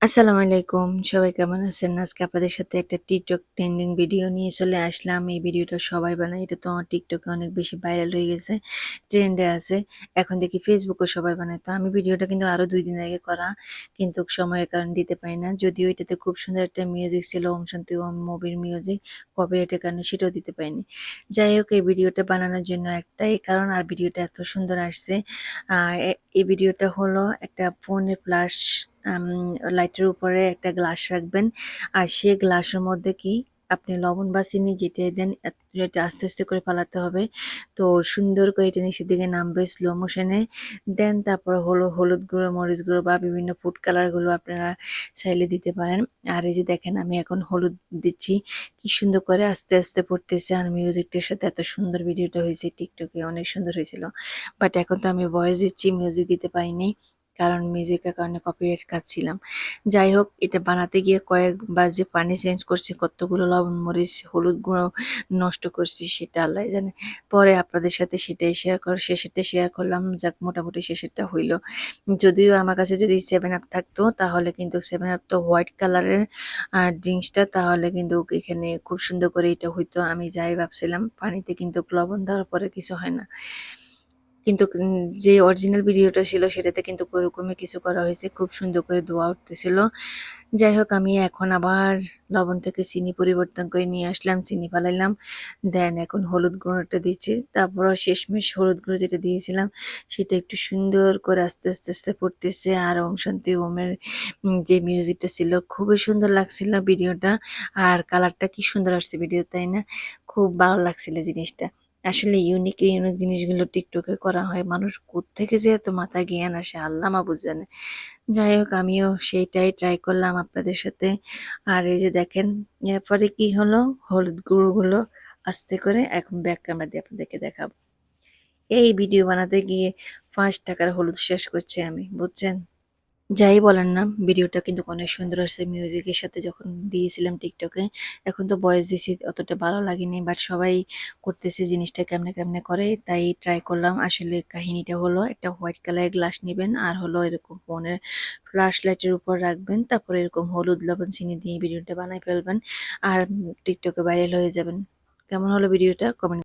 আসসালামু আলাইকুম। সবাই কেমন আছেন? আজকে আপনাদের সাথে একটা টিকটক ট্রেন্ডিং ভিডিও নিয়ে চলে আসলাম। এই ভিডিওটা সবাই বানায়। এটা তো আমার টিকটকে অনেক বেশি ভাইরাল হয়ে গেছে। ট্রেন্ডে আছে। এখন দেখি ফেসবুকেও সবাই বানায়। তো আমি ভিডিওটা কিন্তু আরো ২ দিন আগে করা। কিন্তু সময়ের কারণে দিতে পারি না। যদিও এটাতে খুব সুন্দর একটা মিউজিক ছিল, ওম শান্তি ওম মুভির মিউজিক। কপিরাইটের কারণে সেটাও দিতে পারিনি। যাই হোক এই ভিডিওটা বানানোর জন্য একটাই কারণ আর ভিডিওটা এত সুন্দর আসছে। আ এই ভিডিওটা হলো একটা ফোনের ফ্ল্যাশ আম লাইটের উপরে একটা গ্লাস রাখবেন। আর সেই গ্লাসের মধ্যে কি আপনি লবণ বা চিনি যেটাই দেন এটা আস্তে, আস্তে করে পালাতে হবে। তো সুন্দর করে এটা নিচের দিকে নামবে স্লো মোশনে। দেন তারপর হলো হলুদ গুঁড়ো, মরিচ গুঁড়ো বা বিভিন্ন ফুড কালার গুলো আপনারা চাইলে দিতে পারেন। আর এই যে দেখেন আমি এখন হলুদ দিচ্ছি। কি সুন্দর করে আস্তে, আস্তে পড়তেছে আর মিউজিকটার সাথে এত সুন্দর ভিডিওটা হয়েছে টিকটকে অনেক সুন্দর হয়েছিল। বাট এখন তো আমি ভয়েস দিচ্ছি, মিউজিক দিতে পারিনি। কারণ মিউজিকের কারণে কপিরাইট খাচ্ছিলাম। যাই হোক এটা বানাতে গিয়ে কয়েকবার যে পানি চেঞ্জ করছি, কতগুলো লবণ, মরিচ, হলুদ গুঁড়ো নষ্ট করছি সেটা আল্লাহই জানে। পরে আপনাদের সাথে সেটাই শেষেরটা শেয়ার করলাম। যাক মোটামুটি শেষেরটা হইল। যদিও আমার কাছে যদি 7 আপ থাকতো তাহলে কিন্তু 7 আপ তো হোয়াইট কালারের ড্রিংকসটা তাহলে কিন্তু এখানে খুব সুন্দর করে এটা হইতো। আমি যাই ভাবছিলাম পানিতে কিন্তু লবণ দেওয়ার পরে কিছু হয় না। কিন্তু যে অরিজিনাল ভিডিওটা ছিল সেটাতে কিন্তু ওরকমই কিছু করা হয়েছে। খুব সুন্দর করে ধোঁয়া উঠতেছিল। যাই হোক আমি এখন আবার লবণ থেকে চিনি পরিবর্তন করে নিয়ে আসলাম। চিনি ফালাইলাম। দেন এখন হলুদ গুঁড়োটা দিচ্ছি। তারপরও শেষমেশ হলুদ গুঁড়ো যেটা দিয়েছিলাম সেটা একটু সুন্দর করে আস্তে, আস্তে, আস্তে পড়তেছে। আর ওম শান্তি ওমের যে মিউজিকটা ছিল খুবই সুন্দর লাগছিল ভিডিওটা। আর কালারটা কি সুন্দর আসছে ভিডিও তাই না? খুব ভালো লাগছিল জিনিসটা। আসলে ইউনিক ইউনিক জিনিসগুলো টিকটকে করা হয়। মানুষ কোত্থেকে যে এত মাথায় জ্ঞান আসে আল্লাহ মাবুদ জানে। যাই হোক আমিও সেইটাই ট্রাই করলাম আপনাদের সাথে। আর এই যে দেখেন এরপরে কি হলো হলুদ গুঁড়োগুলো আস্তে করে এখন ব্যাক ক্যামেরা দিয়ে আপনাদেরকে দেখাবো। এই ভিডিও বানাতে গিয়ে ৳৫ হলুদ শেষ করছি আমি, বুঝছেন? যাই বলেন না, ভিডিওটা কিন্তু অনেক সুন্দর আসছে মিউজিকের সাথে যখন দিয়েছিলাম টিকটকে। এখন তো ভয়েস দিছি অতটা ভালো লাগেনি। বাট সবাই করতেছে জিনিসটা কেমনে, কেমনে করে তাই ট্রাই করলাম। আসলে কাহিনীটা হলো একটা হোয়াইট কালারের গ্লাস নিবেন আর হলো এরকম ফোনের ফ্ল্যাশ লাইটের উপর রাখবেন। তারপরে এরকম হলুদ, লবণ, চিনি দিয়ে ভিডিওটা বানায় ফেলবেন। আর টিকটকে ভাইরাল হয়ে যাবেন। কেমন হলো ভিডিওটা? কমেন্ট